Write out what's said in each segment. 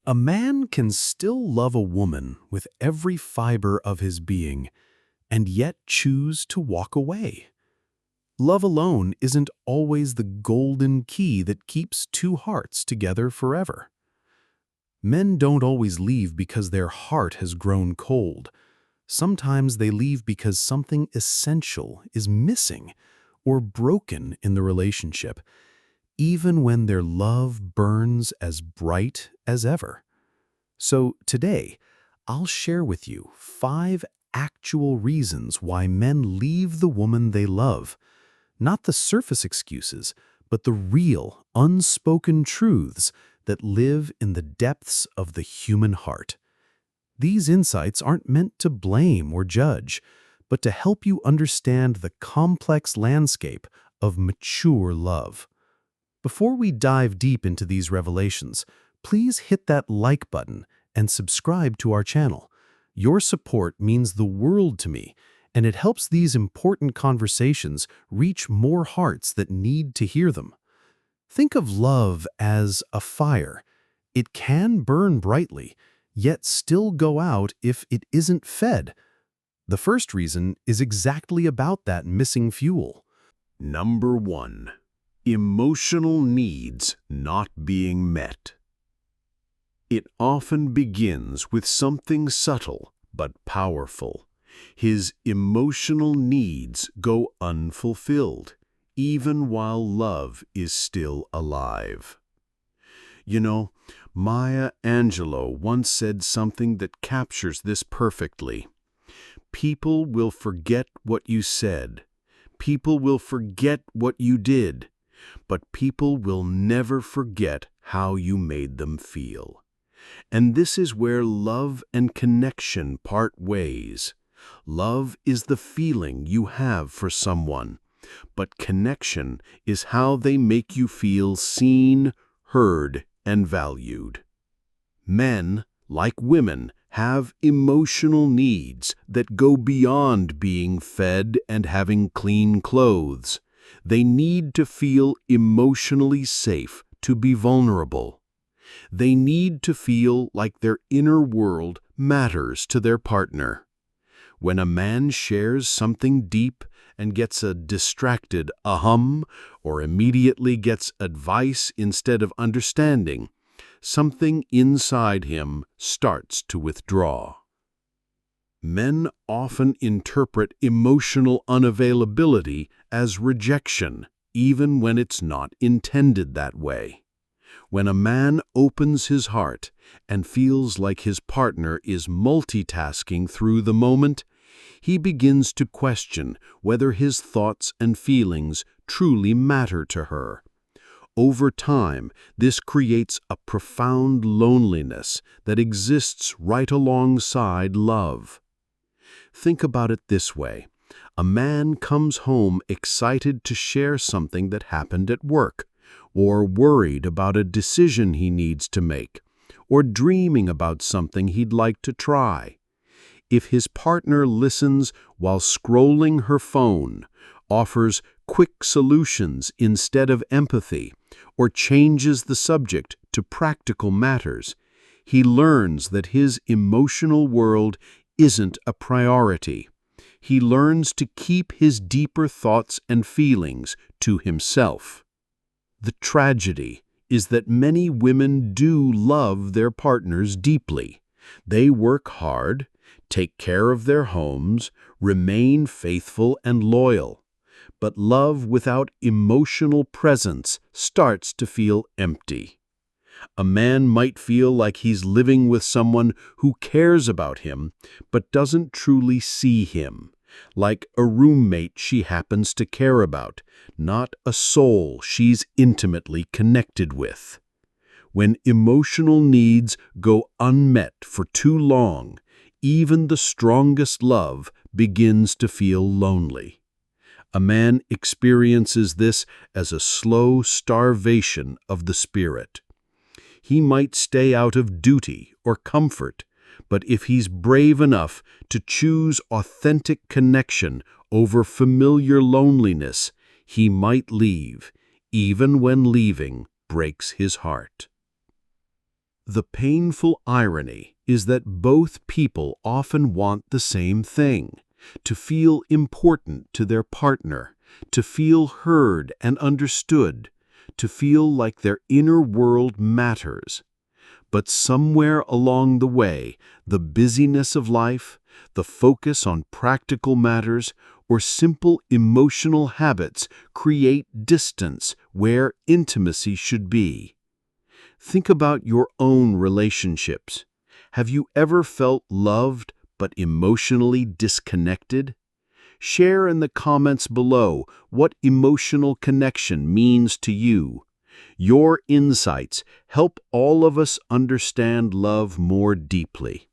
A man can still love a woman with every fiber of his being and yet choose to walk away. Love alone isn't always the golden key that keeps two hearts together forever. Men don't always leave because their heart has grown cold. Sometimes they leave because something essential is missing or broken in the relationship, even when their love burns as bright as ever. So today, I'll share with you 5 actual reasons why men leave the woman they love. Not the surface excuses, but the real, unspoken truths that live in the depths of the human heart. These insights aren't meant to blame or judge, but to help you understand the complex landscape of mature love. Before we dive deep into these revelations, please hit that like button and subscribe to our channel. Your support means the world to me, and it helps these important conversations reach more hearts that need to hear them. Think of love as a fire. It can burn brightly, yet still go out if it isn't fed. The first reason is exactly about that missing fuel. Number 1. Emotional needs not being met. It often begins with something subtle but powerful. His emotional needs go unfulfilled, even while love is still alive. You know, Maya Angelou once said something that captures this perfectly. People will forget what you said. People will forget what you did. But people will never forget how you made them feel. And this is where love and connection part ways. Love is the feeling you have for someone, but connection is how they make you feel seen, heard, and valued. Men, like women, have emotional needs that go beyond being fed and having clean clothes. They need to feel emotionally safe to be vulnerable. They need to feel like their inner world matters to their partner. When a man shares something deep and gets a distracted ahem, or immediately gets advice instead of understanding, something inside him starts to withdraw. Men often interpret emotional unavailability as rejection, even when it's not intended that way. When a man opens his heart and feels like his partner is multitasking through the moment, he begins to question whether his thoughts and feelings truly matter to her. Over time, this creates a profound loneliness that exists right alongside love. Think about it this way. A man comes home excited to share something that happened at work, or worried about a decision he needs to make, or dreaming about something he'd like to try. If his partner listens while scrolling her phone, offers quick solutions instead of empathy, or changes the subject to practical matters, he learns that his emotional world isn't a priority. He learns to keep his deeper thoughts and feelings to himself. The tragedy is that many women do love their partners deeply. They work hard, take care of their homes, remain faithful and loyal. But love without emotional presence starts to feel empty. A man might feel like he's living with someone who cares about him, but doesn't truly see him, like a roommate she happens to care about, not a soul she's intimately connected with. When emotional needs go unmet for too long, even the strongest love begins to feel lonely. A man experiences this as a slow starvation of the spirit. He might stay out of duty or comfort, but if he's brave enough to choose authentic connection over familiar loneliness, he might leave, even when leaving breaks his heart. The painful irony is that both people often want the same thing: to feel important to their partner, to feel heard and understood, to feel like their inner world matters. But somewhere along the way, the busyness of life, the focus on practical matters, or simple emotional habits create distance where intimacy should be. Think about your own relationships. Have you ever felt loved but emotionally disconnected? Share in the comments below what emotional connection means to you. Your insights help all of us understand love more deeply.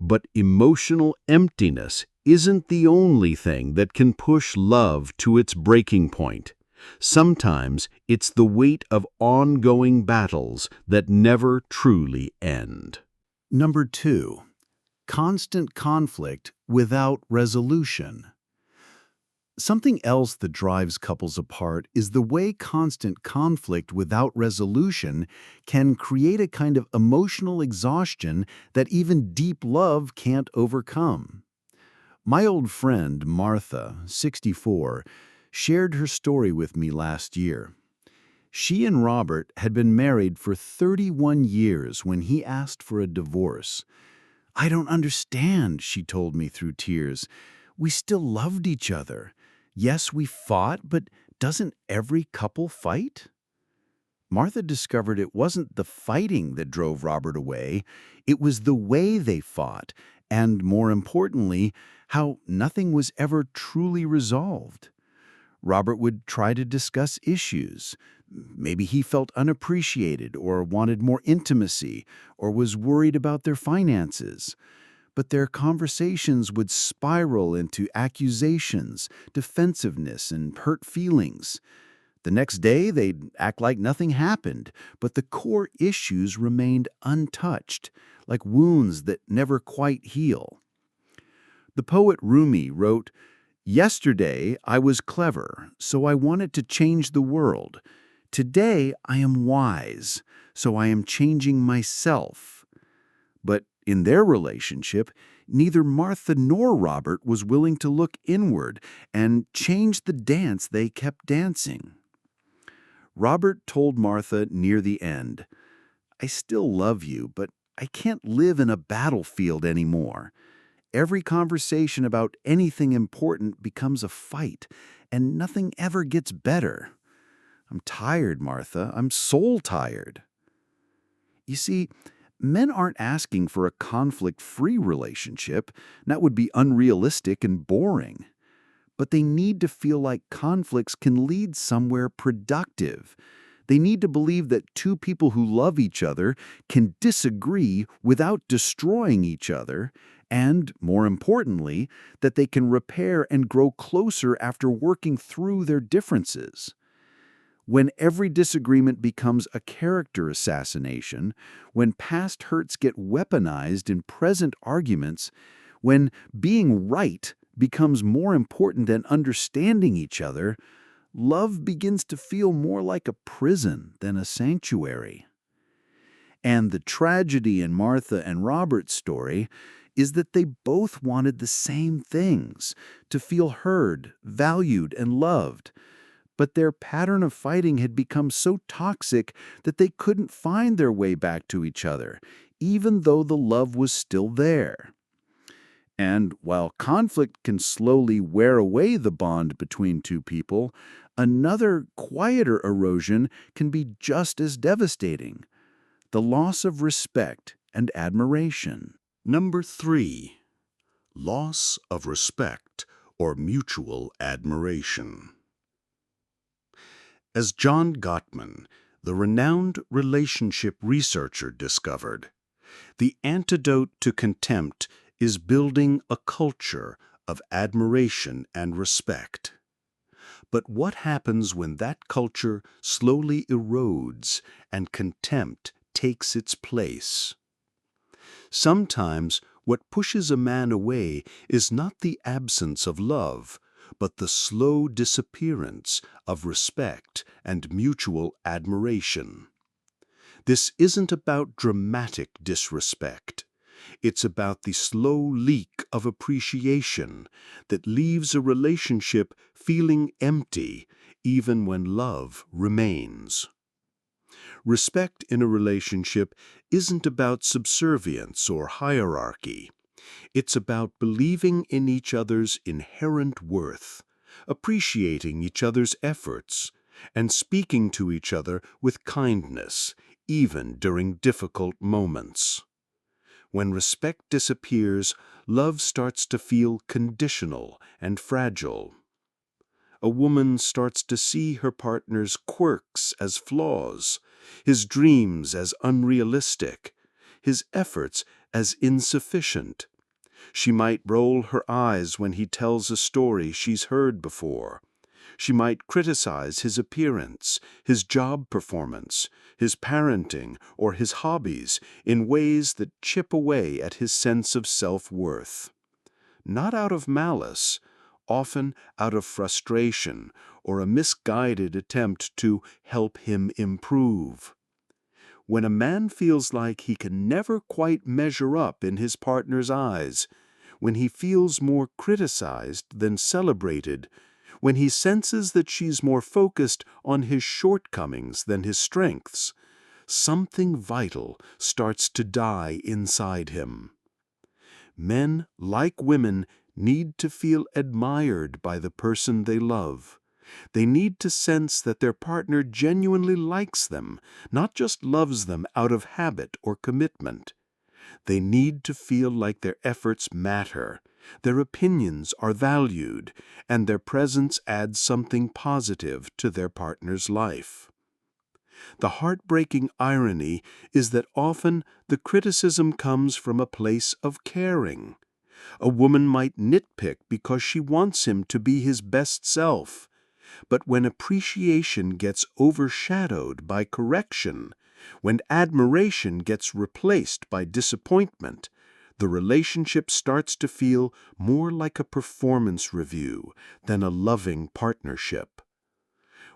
But emotional emptiness isn't the only thing that can push love to its breaking point. Sometimes it's the weight of ongoing battles that never truly end. Number 2. Constant conflict without resolution. Something else that drives couples apart is the way constant conflict without resolution can create a kind of emotional exhaustion that even deep love can't overcome. My old friend Martha, 64, shared her story with me last year. She and Robert had been married for 31 years when he asked for a divorce. "I don't understand," she told me through tears. "We still loved each other. Yes, we fought, but doesn't every couple fight?" Martha discovered it wasn't the fighting that drove Robert away, it was the way they fought, and more importantly, how nothing was ever truly resolved. Robert would try to discuss issues. Maybe he felt unappreciated or wanted more intimacy or was worried about their finances. But their conversations would spiral into accusations, defensiveness, and hurt feelings. The next day, they'd act like nothing happened, but the core issues remained untouched, like wounds that never quite heal. The poet Rumi wrote, "Yesterday I was clever, so I wanted to change the world. Today I am wise, so I am changing myself." But in their relationship, neither Martha nor Robert was willing to look inward and change the dance they kept dancing. Robert told Martha near the end, "I still love you, but I can't live in a battlefield anymore. Every conversation about anything important becomes a fight, and nothing ever gets better. I'm tired, Martha. I'm soul tired." You see, men aren't asking for a conflict-free relationship. That would be unrealistic and boring. But they need to feel like conflicts can lead somewhere productive. They need to believe that two people who love each other can disagree without destroying each other, and, more importantly, that they can repair and grow closer after working through their differences. When every disagreement becomes a character assassination, when past hurts get weaponized in present arguments, when being right becomes more important than understanding each other, love begins to feel more like a prison than a sanctuary. And the tragedy in Martha and Robert's story is that they both wanted the same things: to feel heard, valued, and loved. But their pattern of fighting had become so toxic that they couldn't find their way back to each other, even though the love was still there. And while conflict can slowly wear away the bond between two people, another, quieter erosion can be just as devastating: the loss of respect and admiration. Number 3. Loss of respect or mutual admiration. As John Gottman, the renowned relationship researcher, discovered, the antidote to contempt is building a culture of admiration and respect. But what happens when that culture slowly erodes and contempt takes its place? Sometimes what pushes a man away is not the absence of love, but the slow disappearance of respect and mutual admiration. This isn't about dramatic disrespect. It's about the slow leak of appreciation that leaves a relationship feeling empty even when love remains. Respect in a relationship isn't about subservience or hierarchy. It's about believing in each other's inherent worth, appreciating each other's efforts, and speaking to each other with kindness, even during difficult moments. When respect disappears, love starts to feel conditional and fragile. A woman starts to see her partner's quirks as flaws, his dreams as unrealistic, his efforts as insufficient. She might roll her eyes when he tells a story she's heard before. She might criticize his appearance, his job performance, his parenting, or his hobbies in ways that chip away at his sense of self-worth. Not out of malice, often out of frustration or a misguided attempt to help him improve. When a man feels like he can never quite measure up in his partner's eyes, when he feels more criticized than celebrated, when he senses that she's more focused on his shortcomings than his strengths, something vital starts to die inside him. Men, like women, need to feel admired by the person they love. They need to sense that their partner genuinely likes them, not just loves them out of habit or commitment. They need to feel like their efforts matter, their opinions are valued, and their presence adds something positive to their partner's life. The heartbreaking irony is that often the criticism comes from a place of caring. A woman might nitpick because she wants him to be his best self, but when appreciation gets overshadowed by correction, when admiration gets replaced by disappointment, the relationship starts to feel more like a performance review than a loving partnership.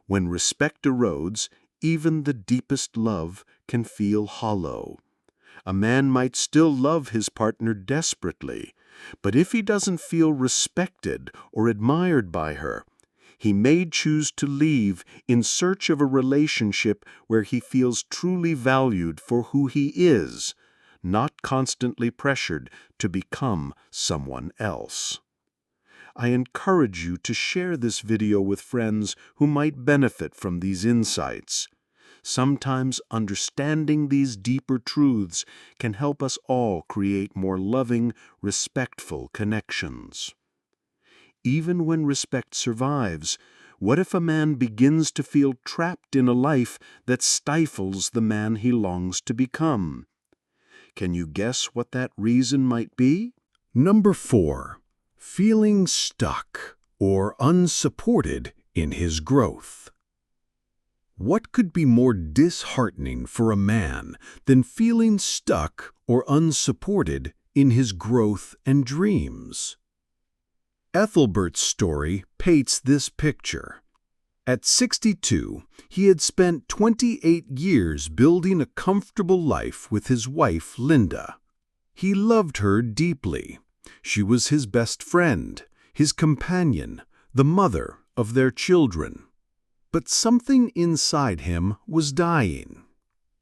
When respect erodes, even the deepest love can feel hollow. A man might still love his partner desperately, but if he doesn't feel respected or admired by her, he may choose to leave in search of a relationship where he feels truly valued for who he is, not constantly pressured to become someone else. I encourage you to share this video with friends who might benefit from these insights. Sometimes understanding these deeper truths can help us all create more loving, respectful connections. Even when respect survives, what if a man begins to feel trapped in a life that stifles the man he longs to become? Can you guess what that reason might be? Number 4. Feeling stuck or unsupported in his growth. What could be more disheartening for a man than feeling stuck or unsupported in his growth and dreams? Ethelbert's story paints this picture. At 62, he had spent 28 years building a comfortable life with his wife, Linda. He loved her deeply. She was his best friend, his companion, the mother of their children. But something inside him was dying.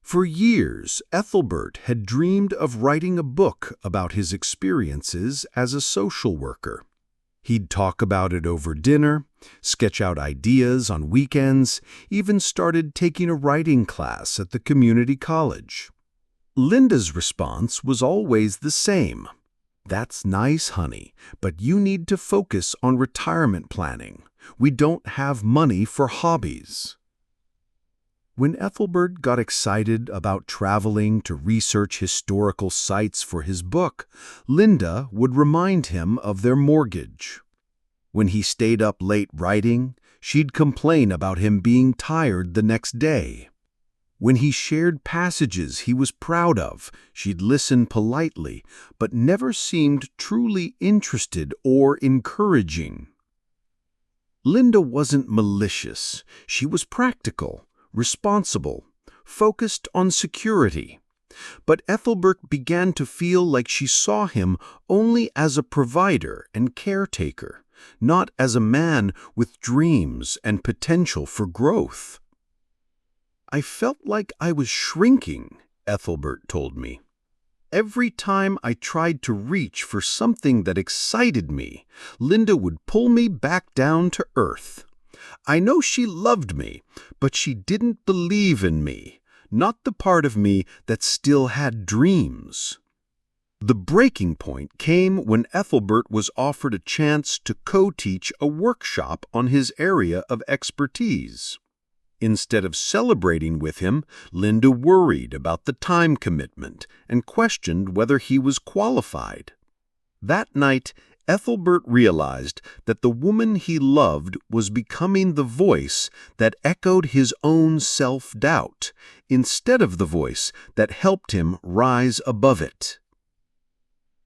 For years, Ethelbert had dreamed of writing a book about his experiences as a social worker. He'd talk about it over dinner, sketch out ideas on weekends, even started taking a writing class at the community college. Linda's response was always the same. "That's nice, honey, but you need to focus on retirement planning. We don't have money for hobbies." When Ethelbert got excited about traveling to research historical sites for his book, Linda would remind him of their mortgage. When he stayed up late writing, she'd complain about him being tired the next day. When he shared passages he was proud of, she'd listen politely, but never seemed truly interested or encouraging. Linda wasn't malicious. She was practical, responsible, focused on security. But Ethelbert began to feel like she saw him only as a provider and caretaker, not as a man with dreams and potential for growth. "I felt like I was shrinking," Ethelbert told me. "Every time I tried to reach for something that excited me, Linda would pull me back down to earth. I know she loved me, but she didn't believe in me, not the part of me that still had dreams." The breaking point came when Ethelbert was offered a chance to co-teach a workshop on his area of expertise. Instead of celebrating with him, Linda worried about the time commitment and questioned whether he was qualified. That night, Ethelbert realized that the woman he loved was becoming the voice that echoed his own self-doubt, instead of the voice that helped him rise above it.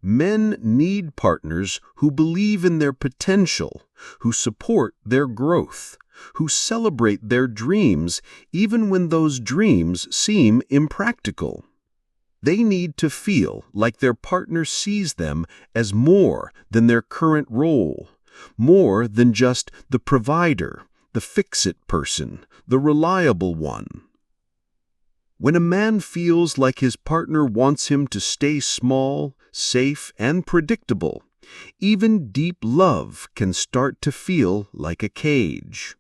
Men need partners who believe in their potential, who support their growth, who celebrate their dreams even when those dreams seem impractical. They need to feel like their partner sees them as more than their current role, more than just the provider, the fix-it person, the reliable one. When a man feels like his partner wants him to stay small, safe, and predictable, even deep love can start to feel like a cage.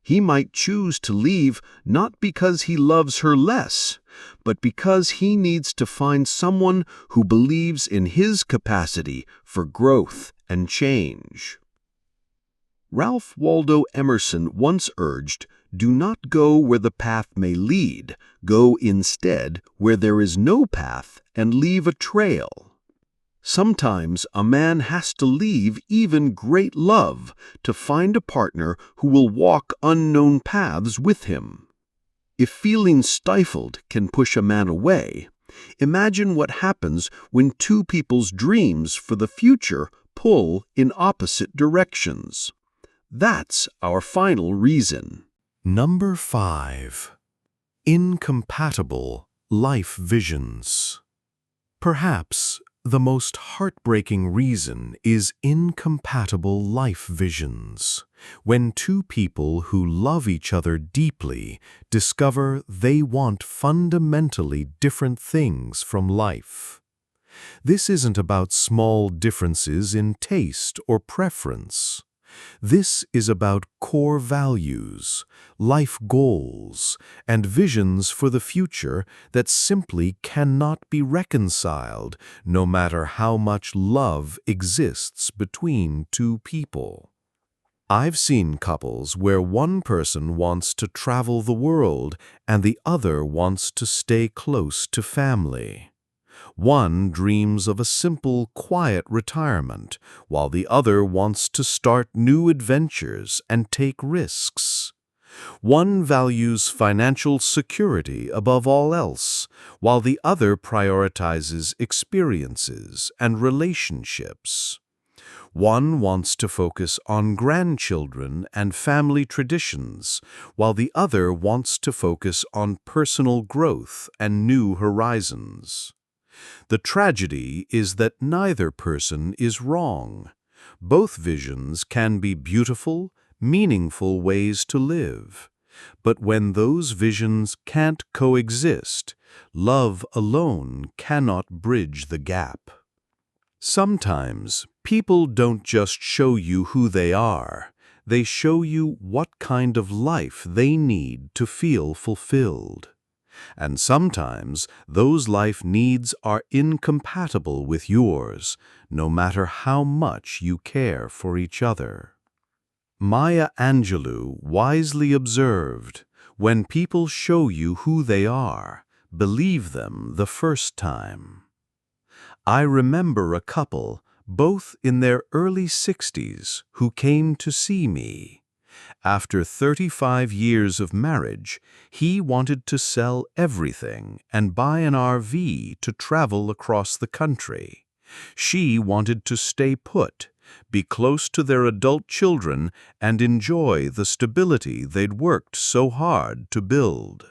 He might choose to leave not because he loves her less, but because he needs to find someone who believes in his capacity for growth and change. Ralph Waldo Emerson once urged, "Do not go where the path may lead, go instead where there is no path and leave a trail." Sometimes a man has to leave even great love to find a partner who will walk unknown paths with him. If feeling stifled can push a man away, imagine what happens when two people's dreams for the future pull in opposite directions. That's our final reason. Number 5. Incompatible life visions. Perhaps the most heartbreaking reason is incompatible life visions. When two people who love each other deeply discover they want fundamentally different things from life. This isn't about small differences in taste or preference. This is about core values, life goals, and visions for the future that simply cannot be reconciled, no matter how much love exists between two people. I've seen couples where one person wants to travel the world and the other wants to stay close to family. One dreams of a simple, quiet retirement, while the other wants to start new adventures and take risks. One values financial security above all else, while the other prioritizes experiences and relationships. One wants to focus on grandchildren and family traditions, while the other wants to focus on personal growth and new horizons. The tragedy is that neither person is wrong. Both visions can be beautiful, meaningful ways to live. But when those visions can't coexist, love alone cannot bridge the gap. Sometimes people don't just show you who they are, they show you what kind of life they need to feel fulfilled. And sometimes those life needs are incompatible with yours, no matter how much you care for each other. Maya Angelou wisely observed, "When people show you who they are, believe them the first time." I remember a couple, both in their early 60s, who came to see me. After 35 years of marriage, he wanted to sell everything and buy an RV to travel across the country. She wanted to stay put, be close to their adult children, and enjoy the stability they'd worked so hard to build.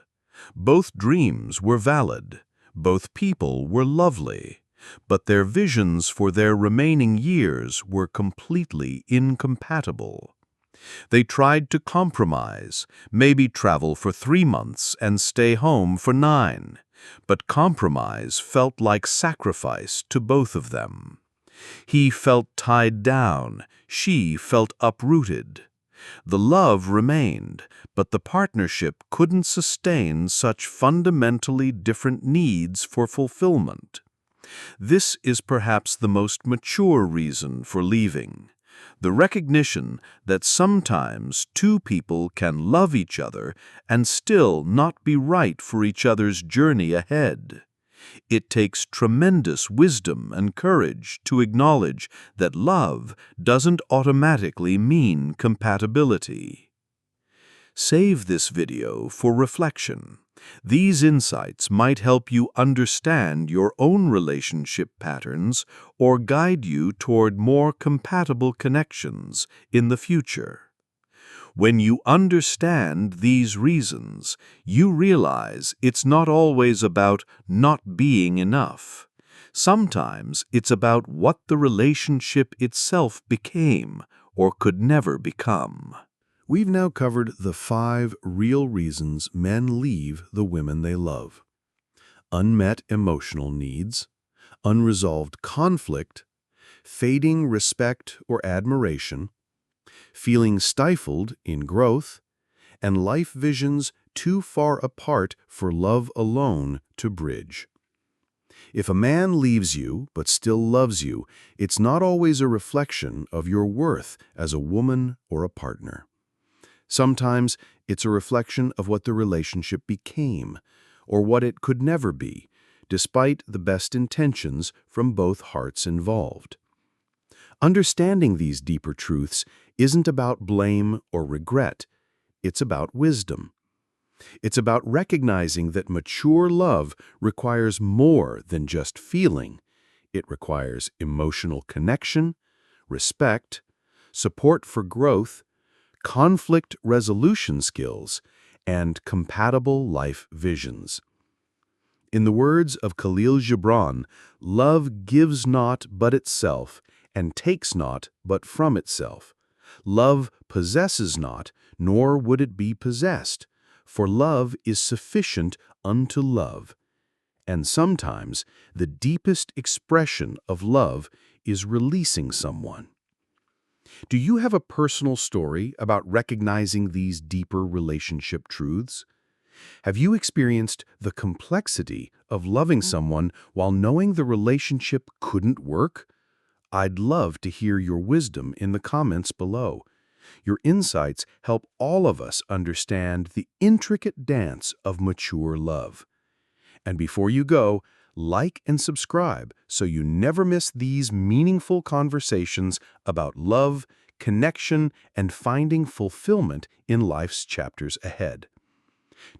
Both dreams were valid, both people were lovely, but their visions for their remaining years were completely incompatible. They tried to compromise, maybe travel for 3 months and stay home for 9, but compromise felt like sacrifice to both of them. He felt tied down, she felt uprooted. The love remained, but the partnership couldn't sustain such fundamentally different needs for fulfillment. This is perhaps the most mature reason for leaving. The recognition that sometimes two people can love each other and still not be right for each other's journey ahead. It takes tremendous wisdom and courage to acknowledge that love doesn't automatically mean compatibility. Save this video for reflection. These insights might help you understand your own relationship patterns or guide you toward more compatible connections in the future. When you understand these reasons, you realize it's not always about not being enough. Sometimes it's about what the relationship itself became or could never become. We've now covered the 5 real reasons men leave the women they love: unmet emotional needs, unresolved conflict, fading respect or admiration, feeling stifled in growth, and life visions too far apart for love alone to bridge. If a man leaves you but still loves you, it's not always a reflection of your worth as a woman or a partner. Sometimes it's a reflection of what the relationship became, or what it could never be, despite the best intentions from both hearts involved. Understanding these deeper truths isn't about blame or regret. It's about wisdom. It's about recognizing that mature love requires more than just feeling. It requires emotional connection, respect, support for growth, conflict resolution skills, and compatible life visions. In the words of Khalil Gibran, love gives not but itself, and takes not but from itself. Love possesses not, nor would it be possessed, for love is sufficient unto love. And sometimes the deepest expression of love is releasing someone. Do you have a personal story about recognizing these deeper relationship truths? Have you experienced the complexity of loving someone while knowing the relationship couldn't work? I'd love to hear your wisdom in the comments below. Your insights help all of us understand the intricate dance of mature love. And before you go, like and subscribe so you never miss these meaningful conversations about love, connection, and finding fulfillment in life's chapters ahead.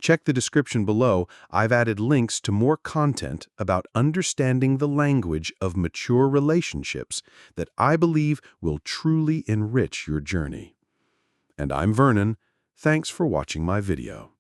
Check the description below. I've added links to more content about understanding the language of mature relationships that I believe will truly enrich your journey. And I'm Vernon. Thanks for watching my video.